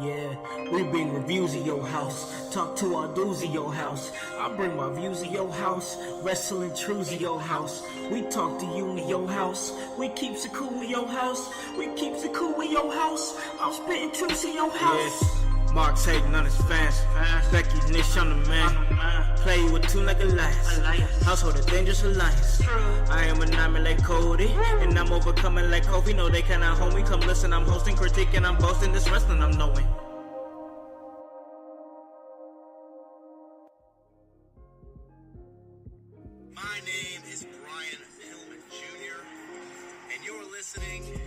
Yeah, we bring reviews of your house, talk to our dudes of your house. I bring my views of your house, wrestling truths of your house. We talk to you in your house, we keeps it cool in your house, we keeps it cool in your house. I'm spitting truths in your house. Yeah, Mark's hating on his fans, Becky Nish on the man. Play with two like alliance, household a dangerous alliance. I am a nightmare like Cody, and I'm overcoming like Kobe. No, they cannot hold me. Come listen, I'm hosting, critique, and I'm boasting. This wrestling I'm knowing. My name is Brian Pillman Jr., and you're listening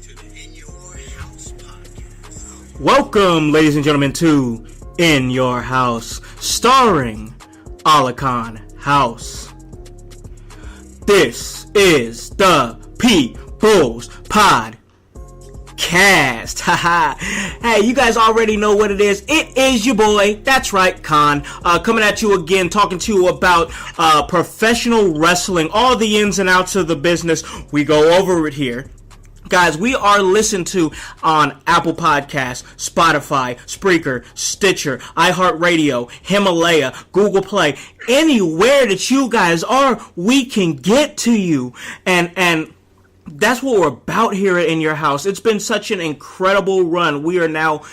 to the In Your House podcast. Welcome, ladies and gentlemen, to In Your House, starring Alakon House. This is the People's Podcast. Haha. Hey, you guys already know what it is. It is your boy, that's right, Khan, coming at you again, talking to you about professional wrestling, all the ins and outs of the business. We go over it here. Guys, we are listened to on Apple Podcasts, Spotify, Spreaker, Stitcher, iHeartRadio, Himalaya, Google Play. Anywhere that you guys are, we can get to you. And that's what we're about here in your house. It's been such an incredible run. We are now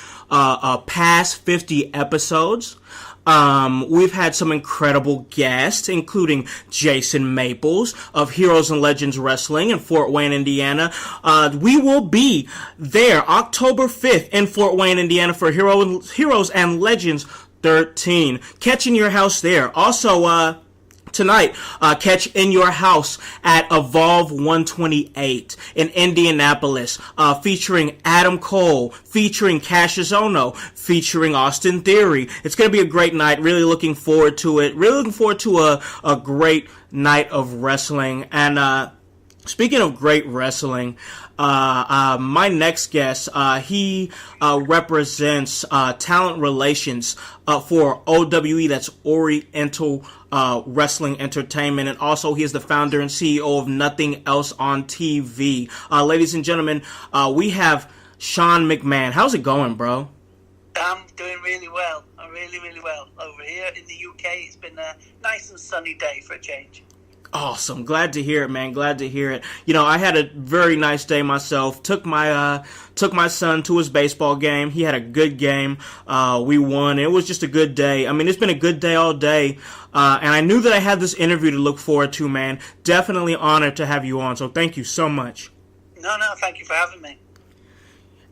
past 50 episodes. We've had some incredible guests, including Jason Maples of Heroes and Legends Wrestling in Fort Wayne, Indiana. We will be there October 5th in Fort Wayne, Indiana for Heroes and Legends 13. Catching your house there. Also, tonight, catch In Your House at Evolve 128 in Indianapolis, featuring Adam Cole, featuring Cassius Ohno, featuring Austin Theory. It's going to be a great night. Really looking forward to it. Really looking forward to a great night of wrestling. And speaking of great wrestling, my next guest, he represents talent relations for OWE, that's Oriental Wrestling Entertainment, and also he is the founder and CEO of Nothing Else on TV. Ladies and gentlemen, we have Sean McMahon. How's it going, bro? I'm doing really well. I'm really well. Over here in the UK, it's been a nice and sunny day for a change. Awesome. Glad to hear it, man. Glad to hear it. You know, I had a very nice day myself. Took my son to his baseball game. He had a good game. We won. It was just a good day. I mean, it's been a good day all day. And I knew that I had this interview to look forward to, man. Definitely honored to have you on. So thank you so much. No, thank you for having me.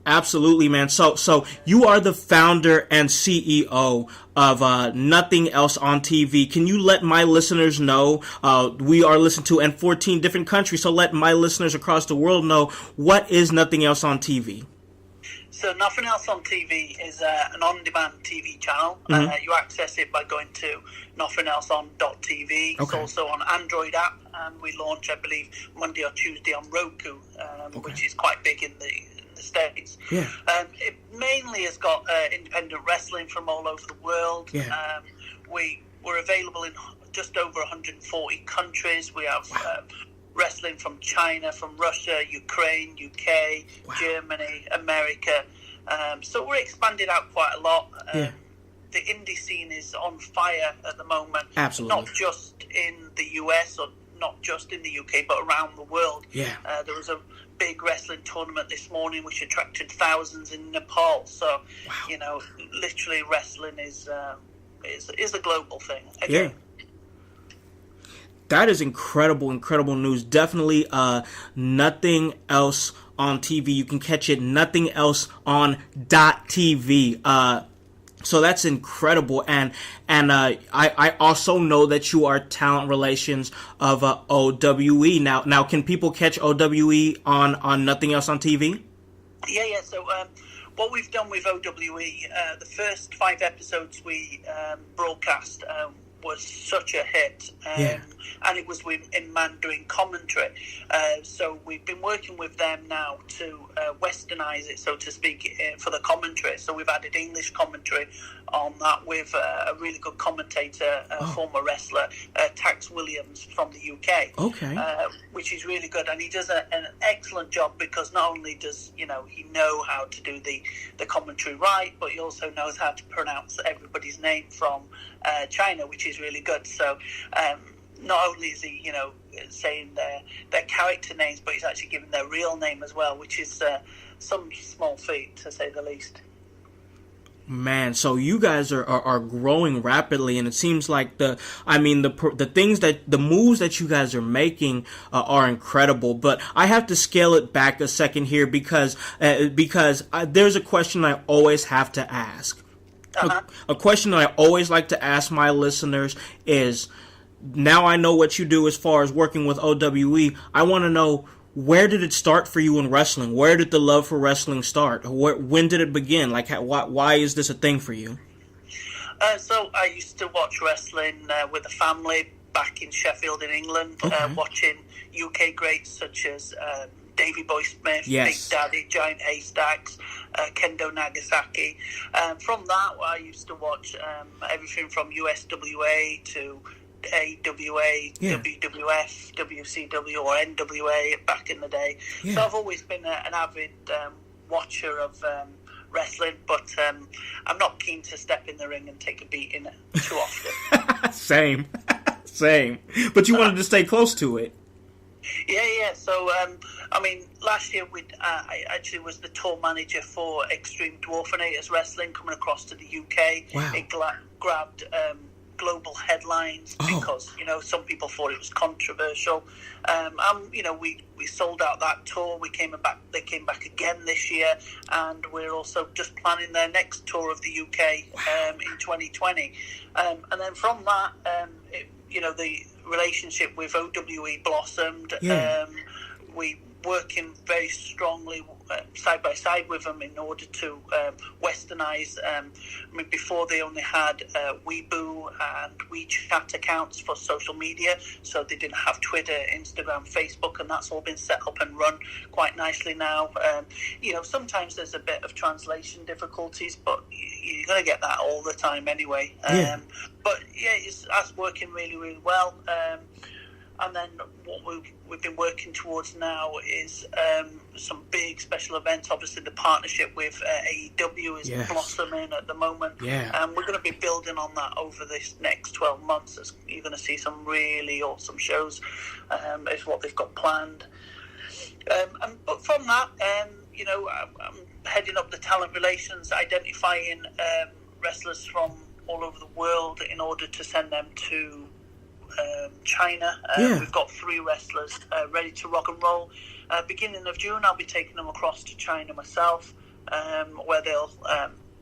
Absolutely, man. So you are the founder and CEO of Nothing Else on TV. Can you let my listeners know, we are listened to in 14 different countries, so let my listeners across the world know, what is Nothing Else on TV? So Nothing Else on TV is an on-demand TV channel. Mm-hmm. You access it by going to NothingElseOn.tv. It's also on Android app, and we launch, I believe, Monday or Tuesday on Roku, which is quite big in the States. Yeah. It mainly has got independent wrestling from all over the world. Yeah. We're available in just over 140 countries. We have wrestling from China, from Russia, Ukraine, UK, Germany, America. So we're expanded out quite a lot. The indie scene is on fire at the moment. Absolutely. Not just in the US or not just in the UK, but around the world. Yeah. There was a big wrestling tournament this morning which attracted thousands in Nepal. So, you know, literally wrestling is a global thing. Again. Yeah. That is incredible news. Definitely Nothing Else on TV. You can catch it Nothing Else on .tv. So that's incredible, and I also know that you are talent relations of OWE. Now, can people catch OWE on Nothing Else on TV? Yeah. So what we've done with OWE, the first 5 episodes we broadcast was such a hit, and it was in Mandarin commentary. So we've been working with them now to westernize it, so to speak, for the commentary. So we've added English commentary on that with a really good commentator, former wrestler, Tax Williams from the UK. Okay. Which is really good, and he does an excellent job, because not only does he know how to do the commentary right, but he also knows how to pronounce everybody's name from China, which is really good. So not only is he saying their character names, but he's actually giving their real name as well, which is some small feat, to say the least. Man, so you guys are growing rapidly, and it seems like the moves that you guys are making are incredible. But I have to scale it back a second here, because there's a question I always have to ask. A question that I always like to ask my listeners is, now I know what you do as far as working with OWE. I want to know, where did it start for you in wrestling? Where did the love for wrestling start? When did it begin? Like, why is this a thing for you? So I used to watch wrestling with the family back in Sheffield in England, watching UK greats such as Davey Boy Smith, Big Daddy, Giant Haystacks, Kendo Nagasaki. From that, I used to watch everything from USWA to AWA, WWF, WCW, or NWA back in the day. So I've always been an avid watcher of wrestling, but I'm not keen to step in the ring and take a beating too often. Same. But you wanted to stay close to it. Yeah. So, last year I actually was the tour manager for Extreme Dwarfinator's Wrestling coming across to the UK. Wow. It grabbed global headlines because some people thought it was controversial. We sold out that tour. They came back again this year, and we're also just planning their next tour of the UK in 2020. And then from that, the relationship with OWE blossomed. We working very strongly side by side with them in order to westernize. Before they only had Weibo and WeChat accounts for social media, so they didn't have Twitter, Instagram, Facebook, and that's all been set up and run quite nicely now. Sometimes there's a bit of translation difficulties, but you're going to get that all the time anyway. But it's working really, really well. And then what we've been working towards now is some big special events. Obviously, the partnership with AEW is blossoming at the moment. And we're going to be building on that over this next 12 months. You're going to see some really awesome shows, is what they've got planned. But from that, I'm heading up the talent relations, identifying wrestlers from all over the world in order to send them to China. We've got 3 wrestlers ready to rock and roll. Beginning of June, I'll be taking them across to China myself, where they'll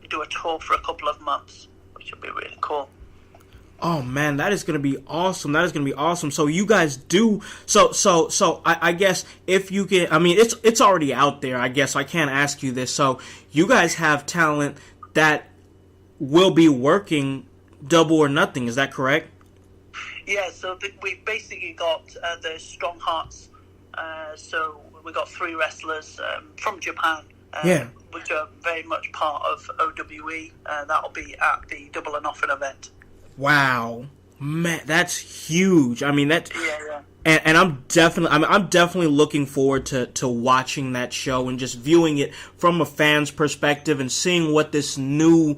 do a tour for a couple of months, which will be really cool. Oh man, that is going to be awesome. So you guys do so I guess if you can, it's already out there. I guess I can't ask you this. So you guys have talent that will be working Double or Nothing. Is that correct? Yeah, so we basically got the Strong Hearts. So we got 3 wrestlers from Japan, which are very much part of OWE. That'll be at the Double or Nothing event. Wow, man, that's huge. Yeah. And I'm definitely looking forward to watching that show and just viewing it from a fan's perspective and seeing what this new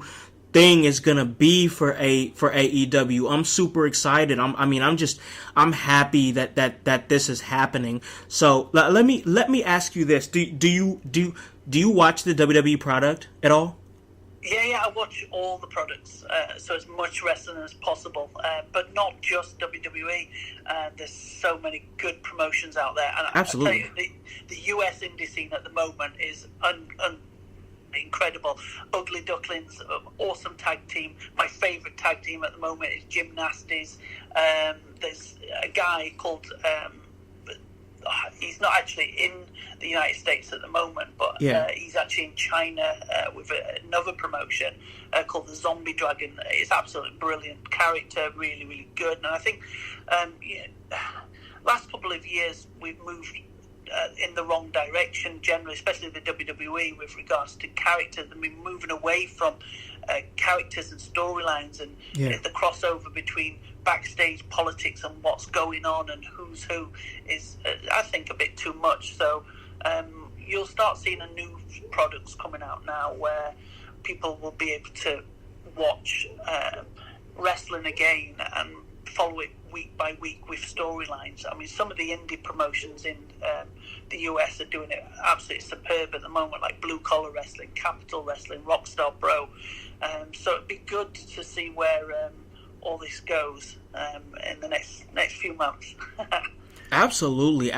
thing is gonna be for AEW. I'm super excited. I'm happy that this is happening. So let me ask you this: Do you watch the WWE product at all? Yeah, I watch all the products, so as much wrestling as possible, but not just WWE. There's so many good promotions out there, and absolutely, I tell you, the US indie scene at the moment is incredible. Ugly Ducklings, awesome tag team. My favourite tag team at the moment is Gymnasties. There's a guy called he's not actually in the United States at the moment, but he's actually in China with another promotion called the Zombie Dragon. It's absolutely brilliant character, really, really good. And I think last couple of years we've moved in the wrong direction generally, especially the WWE with regards to characters. I mean, moving away from characters and storylines and the crossover between backstage politics and what's going on and who's who is, I think, a bit too much. So you'll start seeing a new products coming out now where people will be able to watch wrestling again and follow it week by week with storylines. I mean, some of the indie promotions in the US are doing it absolutely superb at the moment, like Blue Collar Wrestling, Capital Wrestling, Rockstar Pro. So it'd be good to see where all this goes in the next few months. Absolutely.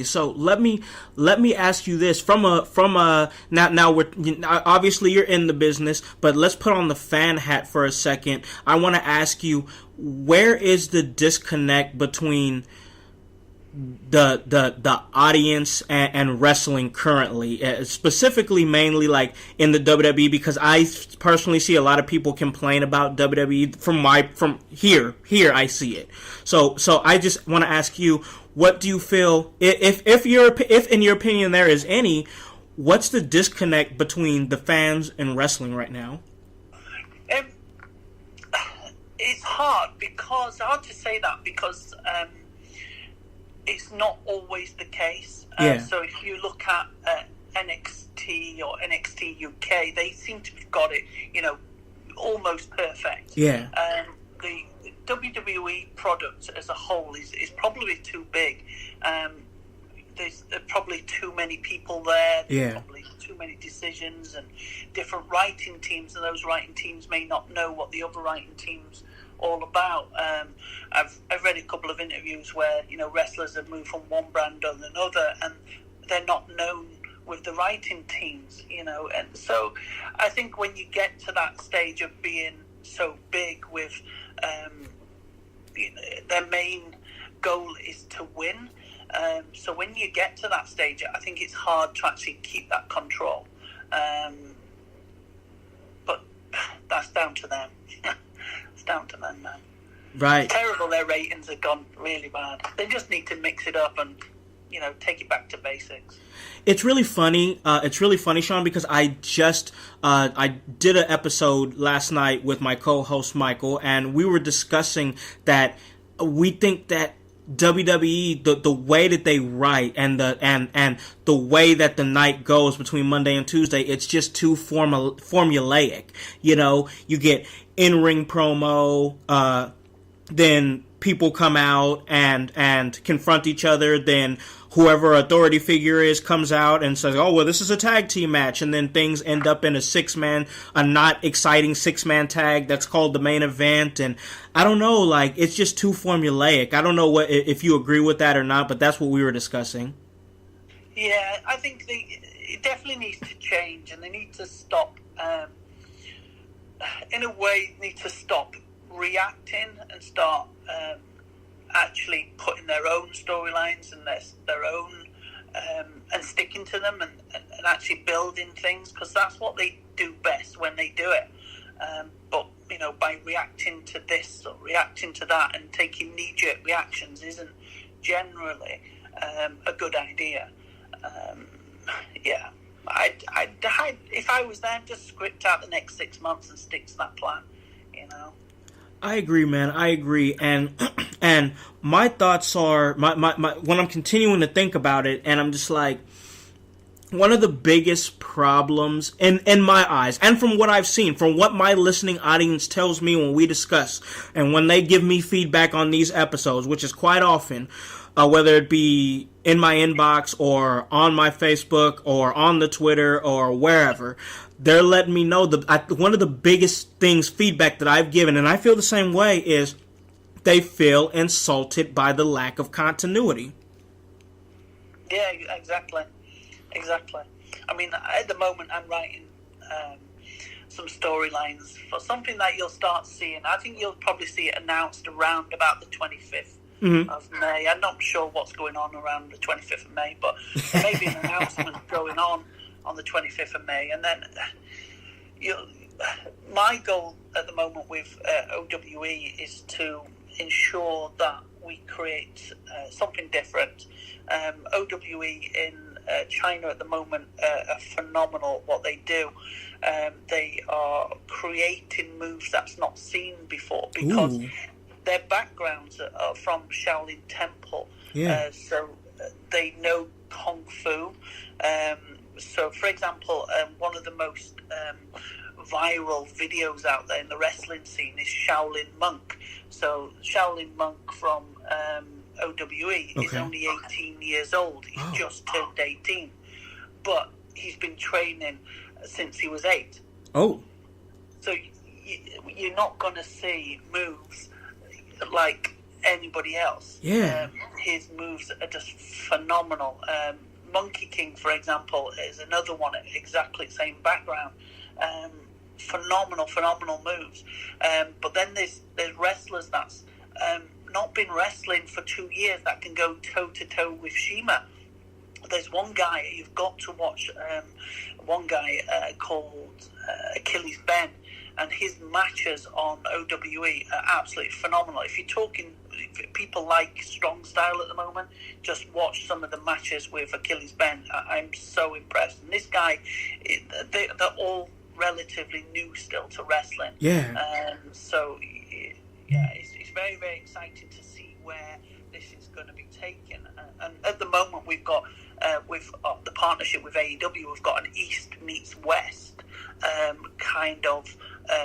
So let me ask you this from a now we're obviously you're in the business, but let's put on the fan hat for a second. I want to ask you, where is the disconnect between the audience and wrestling currently, specifically mainly like in the WWE, because I personally see a lot of people complain about WWE from here I see it. So I just want to ask you, what do you feel, if in your opinion there is any, what's the disconnect between the fans and wrestling right now? It's hard to say that because it's not always the case. So if you look at NXT or NXT UK, they seem to have got it, almost perfect. Yeah. The WWE product as a whole is probably too big. There's probably too many people there. There's probably too many decisions and different writing teams, and those writing teams may not know what the other writing teams all about. I've read a couple of interviews where wrestlers have moved from one brand to another, and they're not known with the writing teams. And so I think when you get to that stage of being so big with their main goal is to win. So when you get to that stage, I think it's hard to actually keep that control. But that's down to them. It's down to them, man. Right. It's terrible their ratings have gone really bad. They just need to mix it up and, take it back to basics. It's really funny. Sean, because I just I did an episode last night with my co-host Michael, and we were discussing that we think that WWE, the way that they write and the way that the night goes between Monday and Tuesday, it's just too formulaic. You get in-ring promo, then people come out and confront each other, then whoever authority figure is comes out and says, oh, well, this is a tag team match, and then things end up in a not exciting six-man tag that's called the main event, and I don't know, like, it's just too formulaic. I don't know if you agree with that or not, but that's what we were discussing. Yeah, I think it definitely needs to change, and they need to stop, in a way, reacting and start actually putting their own storylines and their own and sticking to them and actually building things, because that's what they do best when they do it. But by reacting to this or reacting to that and taking knee-jerk reactions isn't generally a good idea. If I was them, just script out the next 6 months and stick to that plan. I agree, man. I agree, and my thoughts are my when I'm continuing to think about it, and I'm just like, one of the biggest problems in my eyes, and from what I've seen, from what my listening audience tells me when we discuss, and when they give me feedback on these episodes, which is quite often, whether it be in my inbox or on my Facebook or on the Twitter or wherever, they're letting me know one of the biggest feedback that I've given, and I feel the same way, is they feel insulted by the lack of continuity. Yeah, exactly. I mean, at the moment, I'm writing some storylines for something that you'll start seeing. I think you'll probably see it announced around about the 25th of May. I'm not sure what's going on around the 25th of May, but there may be an announcement going on the 25th of May. And then my goal at the moment with OWE is to ensure that we create something different. OWE in China at the moment are phenomenal at what they do. They are creating moves that's not seen before because their backgrounds are from Shaolin Temple. So they know Kung Fu. So, for example, one of the most viral videos out there in the wrestling scene is Shaolin Monk. So Shaolin Monk from OWE is only 18 years old. He's just turned 18. But he's been training since he was 8. So you're not going to see moves like anybody else. His moves are just phenomenal. Monkey King, for example, is another one, exactly the same background. Phenomenal moves. But then there's wrestlers that's not been wrestling for 2 years that can go toe-to-toe with Shima. There's one guy, you've got to watch, one guy called Achilles Ben, and his matches on OWE are absolutely phenomenal. If you're talking, if people like strong style at the moment, just watch some of the matches with Achilles Ben. I'm so impressed. And this guy, they're all relatively new still to wrestling. So it's very, very exciting to see where this is going to be taken. And at the moment, we've got with the partnership with AEW, we've got an East meets West kind of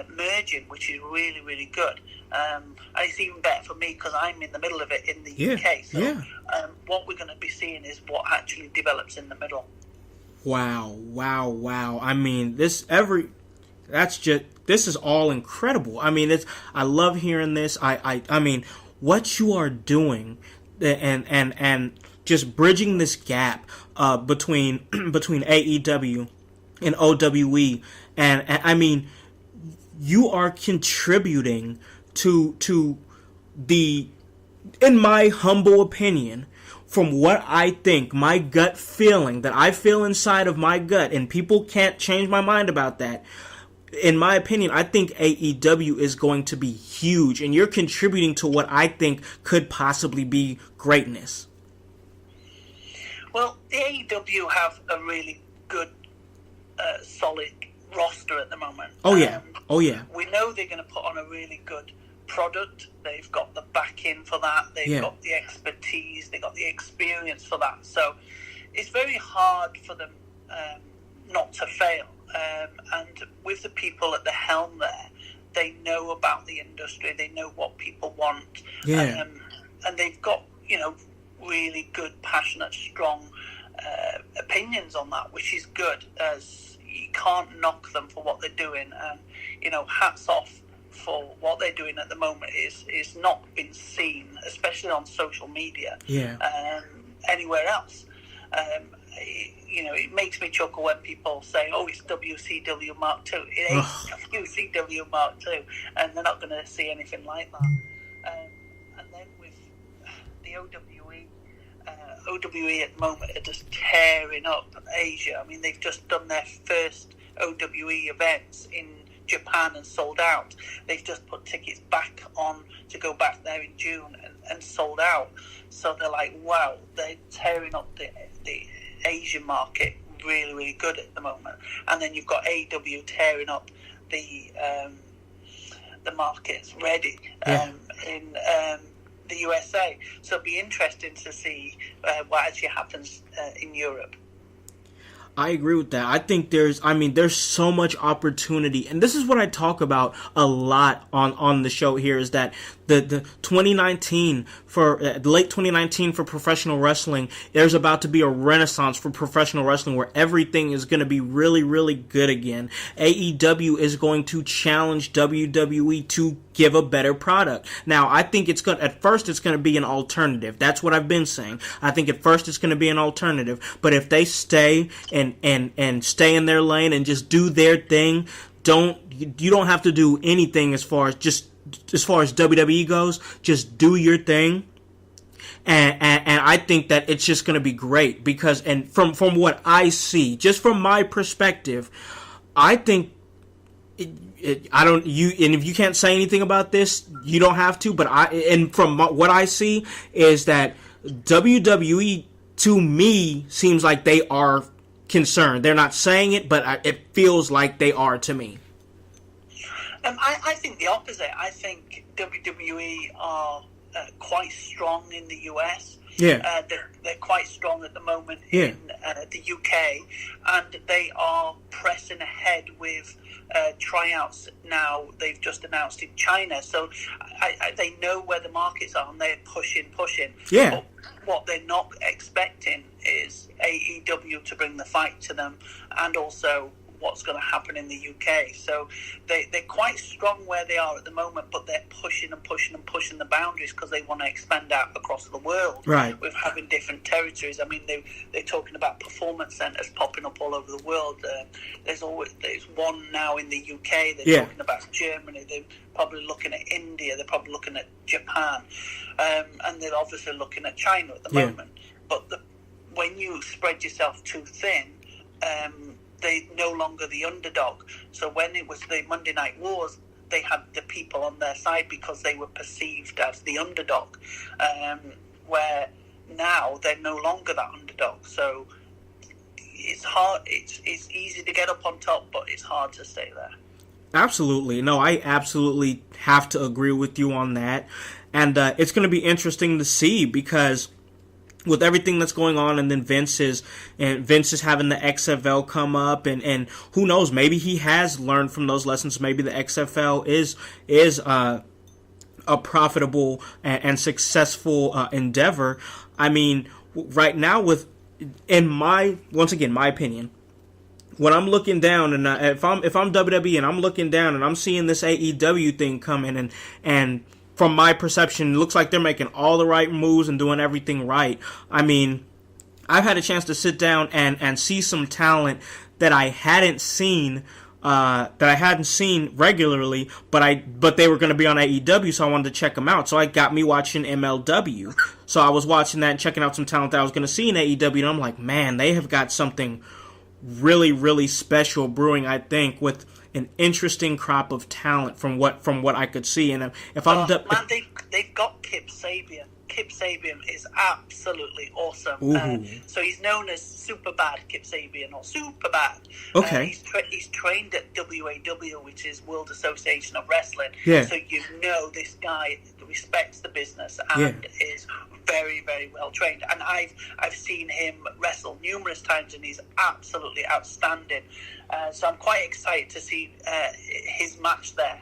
merging, which is really, really good. And it's even better for me because I'm in the middle of it in the UK. So what we're going to be seeing is what actually develops in the middle. Wow. I mean, this is all incredible. I mean, I love hearing this. I mean, what you are doing and just bridging this gap between AEW and OWE, and I mean, you are contributing to the, in my humble opinion, from what I think, my gut feeling that I feel inside of my gut, and people can't change my mind about that. In my opinion, I think AEW is going to be huge, and you're contributing to what I think could possibly be greatness. Well, the AEW have a really good, solid roster at the moment. Oh yeah. We know they're going to put on a really good product. They've got the backing for that. They've got the expertise. They've got the experience for that. So it's very hard for them not to fail. And with the people at the helm there, they know about the industry. They know what people want. And they've got, really good, passionate, strong opinions on that, which is good. As you can't knock them for what they're doing. And, hats off for what they're doing at the moment is not been seen, especially on social media, anywhere else. It makes me chuckle when people say, "Oh, it's WCW Mark II." It ain't WCW Mark II, and they're not going to see anything like that. And then with the OWE at the moment are just tearing up Asia. I mean, they've just done their first OWE events in Japan and sold out. They've just put tickets back on to go back there in June and sold out. So they're like, wow, they're tearing up the Asian market really, really good at the moment. And then you've got AEW tearing up the markets ready in the USA. So it'll be interesting to see what actually happens in Europe. I agree with that. I think there's so much opportunity, and this is what I talk about a lot on the show here, is that the 2019 for late 2019 for professional wrestling, there's about to be a renaissance for professional wrestling where everything is going to be really, really good again. AEW is going to challenge WWE to give a better product. Now, I think at first it's going to be an alternative. That's what I've been saying. I think at first it's going to be an alternative, but if they stay and stay in their lane and just do their thing, you don't have to do anything as far as WWE goes. Just do your thing. And I think that it's just going to be great because, and from what I see, just from my perspective, I think I don't, you, and if you can't say anything about this, you don't have to, but from what I see is that WWE, to me, seems like they are concerned. They're not saying it, but it feels like they are to me. I think the opposite. I think WWE are quite strong in the US. Yeah. They're quite strong at the moment Yeah. in the UK, and they are pressing ahead with tryouts now. They've just announced in China, so they know where the markets are, and they're pushing. Yeah. But what they're not expecting is AEW to bring the fight to them, and also what's going to happen in the UK. So they're quite strong where they are at the moment, but they're pushing the boundaries because they want to expand out across the world. Right. With having different territories. I mean, they're talking about performance centres popping up all over the world. There's one now in the UK. They're talking about Germany. They're probably looking at India. They're probably looking at Japan, and they're obviously looking at China at the moment. But when you spread yourself too thin, they're no longer the underdog. So when it was the Monday Night Wars, they had the people on their side because they were perceived as the underdog, where now they're no longer that underdog. So it's hard. It's easy to get up on top, but it's hard to stay there. Absolutely. No, I absolutely have to agree with you on that. And it's going to be interesting to see because with everything that's going on, and then Vince is having the XFL come up, and who knows, maybe he has learned from those lessons. Maybe the XFL is a profitable and successful endeavor. I mean, right now, my opinion, when I'm looking down, and if I'm WWE and I'm looking down and I'm seeing this AEW thing coming, and from my perception, it looks like they're making all the right moves and doing everything right. I mean, I've had a chance to sit down and see some talent that I hadn't seen regularly, but they were going to be on AEW, so I wanted to check them out. So it got me watching MLW. So I was watching that and checking out some talent that I was going to see in AEW, and I'm like, man, they have got something really, really special brewing, I think, with an interesting crop of talent from what I could see. And if I'm they've got Kip Sabian. Kip Sabian is absolutely awesome. So he's known as Super Bad Kip Sabian, or Super Bad. Okay. He's trained at WAW, which is World Association of Wrestling. Yeah. So this guy respects the business and is very, very well trained. And I've seen him wrestle numerous times, and he's absolutely outstanding. So I'm quite excited to see his match there.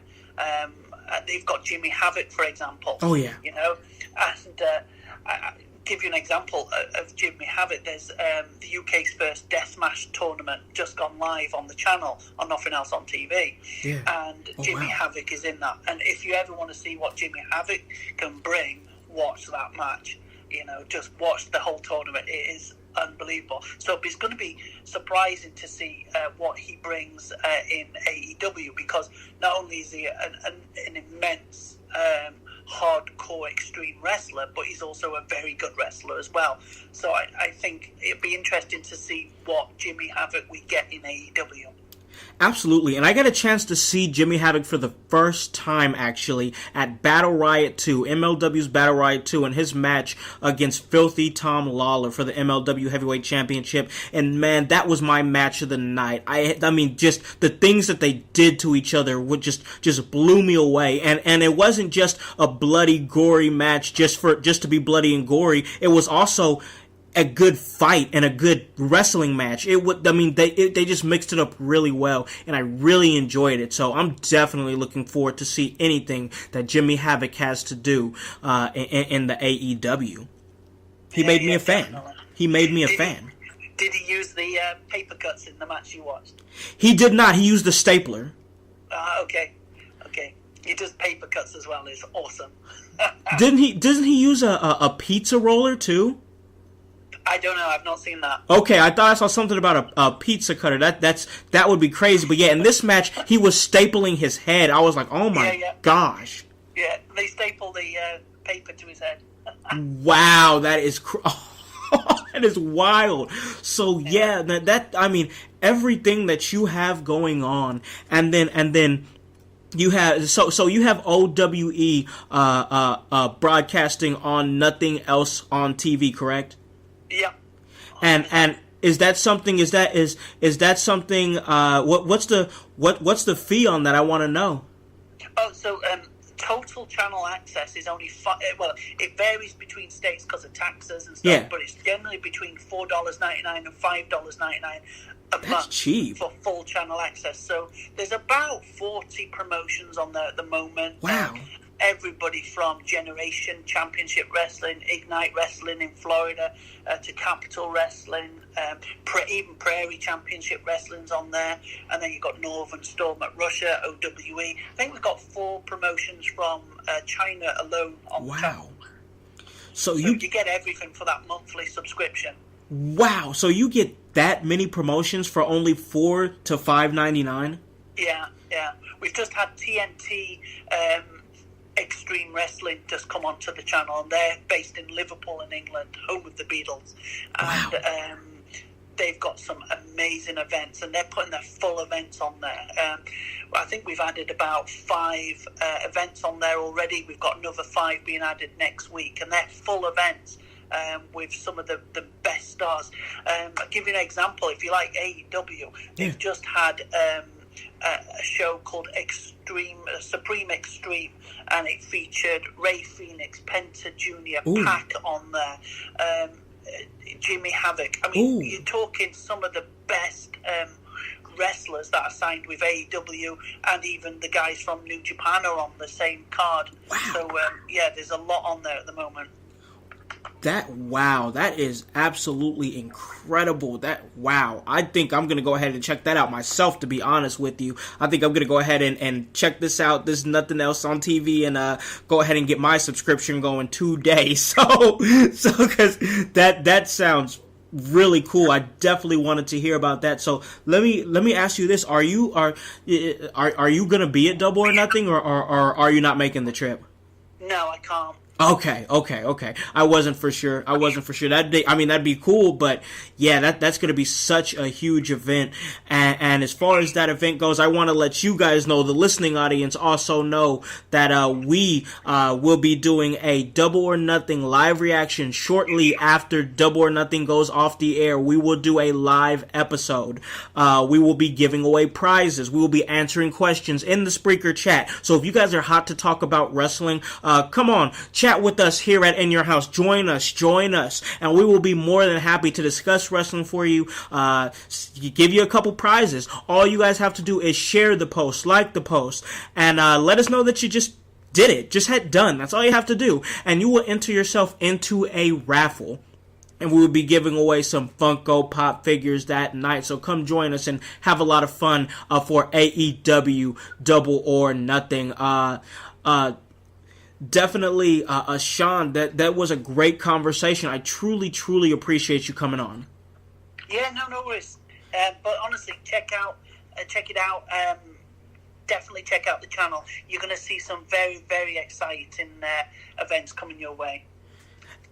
They've got Jimmy Havoc, for example. Oh yeah. You know, and I give you an example of Jimmy Havoc. There's the UK's first deathmatch tournament just gone live on the channel on NothingElseOnTV. Yeah. And Jimmy Havoc is in that. And if you ever want to see what Jimmy Havoc can bring, watch that match. You know, just watch the whole tournament. It is unbelievable. So it's going to be surprising to see what he brings in AEW, because not only is he an immense hardcore extreme wrestler, but he's also a very good wrestler as well. So I think it'd be interesting to see what Jimmy Havoc we get in AEW. Absolutely, and I got a chance to see Jimmy Havoc for the first time, actually, at Battle Riot 2, MLW's Battle Riot 2, and his match against Filthy Tom Lawler for the MLW Heavyweight Championship, and man, that was my match of the night. I mean, just the things that they did to each other would just blew me away, and it wasn't just a bloody, gory match just to be bloody and gory. It was also a good fight and a good wrestling match. They just mixed it up really well, and I really enjoyed it. So I'm definitely looking forward to see anything that Jimmy Havoc has to do in the AEW. He made me a fan. Definitely. He made me a fan. Did he use the paper cuts in the match you watched? He did not. He used the stapler. Okay. He does paper cuts as well. It's awesome. Doesn't he use a pizza roller too? I don't know. I've not seen that. Okay, I thought I saw something about a pizza cutter. That would be crazy. But yeah, in this match, he was stapling his head. I was like, oh my gosh. Yeah, they staple the paper to his head. Wow, that is that is wild. So yeah, that I mean everything that you have going on, and then you have so you have OWE broadcasting on Nothing Else on TV, correct? Yeah. And is that something? Is that something? What's the fee on that? I want to know. Oh, so total channel access is only well, it varies between states because of taxes and stuff. Yeah. But it's generally between $4.99 and $5.99 a That's month cheap for full channel access. So there's about 40 promotions on there at the moment. Wow. Everybody from Generation Championship Wrestling, Ignite Wrestling in Florida, to Capital Wrestling, even Prairie Championship Wrestling's on there, and then you've got Northern Storm at Russia, OWE. I think we've got 4 promotions from China alone on the channel. So you get everything for that monthly subscription. Wow, so you get that many promotions for only $4 to $5.99? Yeah. We've just had TNT Extreme Wrestling just come onto the channel, and they're based in Liverpool in England, home of the Beatles. Wow. And they've got some amazing events, and they're putting their full events on there. I think we've added about 5 events on there already. We've got another 5 being added next week, and they're full events with some of the best stars. I'll give you an example. If you like AEW, they've just had a show called Supreme Extreme, and it featured Ray Phoenix, Penta Jr., Pac on there, Jimmy Havoc. I mean, you're talking some of the best wrestlers that are signed with AEW, and even the guys from New Japan are on the same card. Wow. So, there's a lot on there at the moment. That is absolutely incredible. I think I'm going to go ahead and check that out myself, to be honest with you. I think I'm going to go ahead and check this out. There's Nothing Else on TV, and go ahead and get my subscription going today. So because that sounds really cool. I definitely wanted to hear about that. So let me ask you this: Are you going to be at Double or Nothing, or are you not making the trip? No, I can't. Okay. I wasn't for sure. That'd be cool, but yeah, that's going to be such a huge event. And as far as that event goes, I want to let you guys know, the listening audience also know, that we will be doing a Double or Nothing live reaction shortly after Double or Nothing goes off the air. We will do a live episode. We will be giving away prizes. We will be answering questions in the Spreaker chat. So if you guys are hot to talk about wrestling, come on, chat with us here at In Your House. Join us, and we will be more than happy to discuss wrestling for you, give you a couple prizes. All you guys have to do is share the post, like the post, and let us know that you just did it, just had done. That's all you have to do, and you will enter yourself into a raffle. And we will be giving away some Funko Pop figures that night. So come join us and have a lot of fun for AEW Double or Nothing. Definitely, Sean, that was a great conversation. I truly appreciate you coming on. Yeah, no worries. But honestly, check it out. Definitely check out the channel. You're going to see some very, very exciting events coming your way.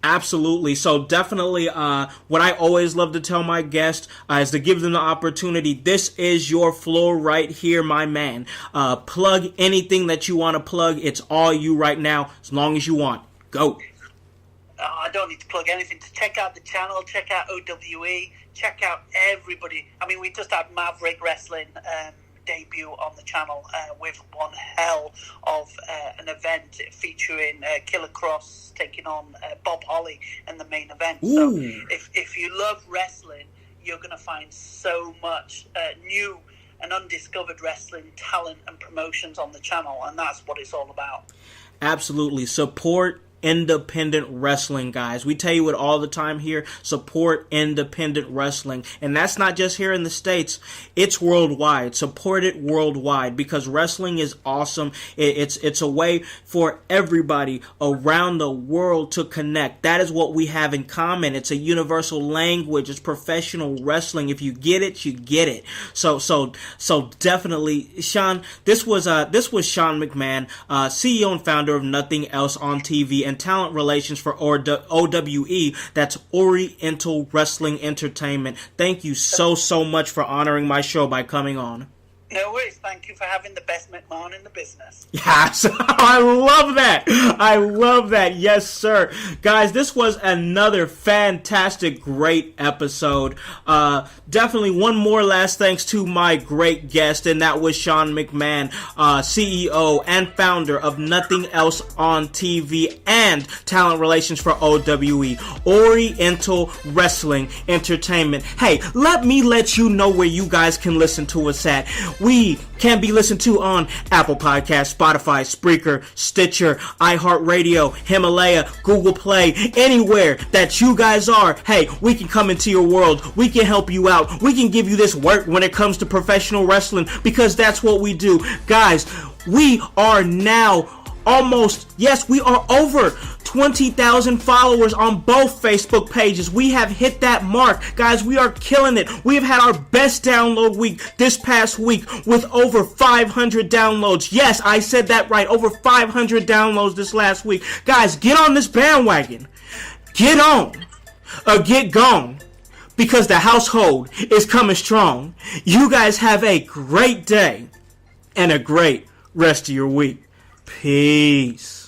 Absolutely. So definitely, what I always love to tell my guests is to give them the opportunity. This is your floor right here, my man. Plug anything that you want to plug. It's all you right now, as long as you want. Go. I don't need to plug anything. To check out the channel, check out OWE, check out everybody. I mean, we just had Maverick Wrestling debut on the channel with one hell of an event featuring Killer Cross taking on Bob Holly in the main event. Ooh. So if you love wrestling, you're going to find so much new and undiscovered wrestling talent and promotions on the channel, and that's what it's all about. Absolutely. Support independent wrestling, guys. We tell you it all the time here. Support independent wrestling. And that's not just here in the States. It's worldwide. Support it worldwide, because wrestling is awesome. It's a way for everybody around the world to connect. That is what we have in common. It's a universal language. It's professional wrestling. If you get it, you get it. So definitely, Sean, this was Sean McMahon, CEO and founder of Nothing Else on TV. And and talent relations for OWE. That's Oriental Wrestling Entertainment. Thank you so much for honoring my show by coming on. No worries. Thank you for having the best McMahon in the business. Yes, I love that. I love that. Yes, sir. Guys, this was another fantastic, great episode. Definitely one more last thanks to my great guest, and that was Sean McMahon, CEO and founder of Nothing Else on TV and talent relations for OWE, Oriental Wrestling Entertainment. Hey, let me let you know where you guys can listen to us at. We can be listened to on Apple Podcasts, Spotify, Spreaker, Stitcher, iHeartRadio, Himalaya, Google Play, anywhere that you guys are. Hey, we can come into your world. We can help you out. We can give you this work when it comes to professional wrestling, because that's what we do. Guys, we are now we are over 20,000 followers on both Facebook pages. We have hit that mark. Guys, we are killing it. We have had our best download week this past week with over 500 downloads. Yes, I said that right. Over 500 downloads this last week. Guys, get on this bandwagon. Get on. Get gone. Because the household is coming strong. You guys have a great day and a great rest of your week. Peace.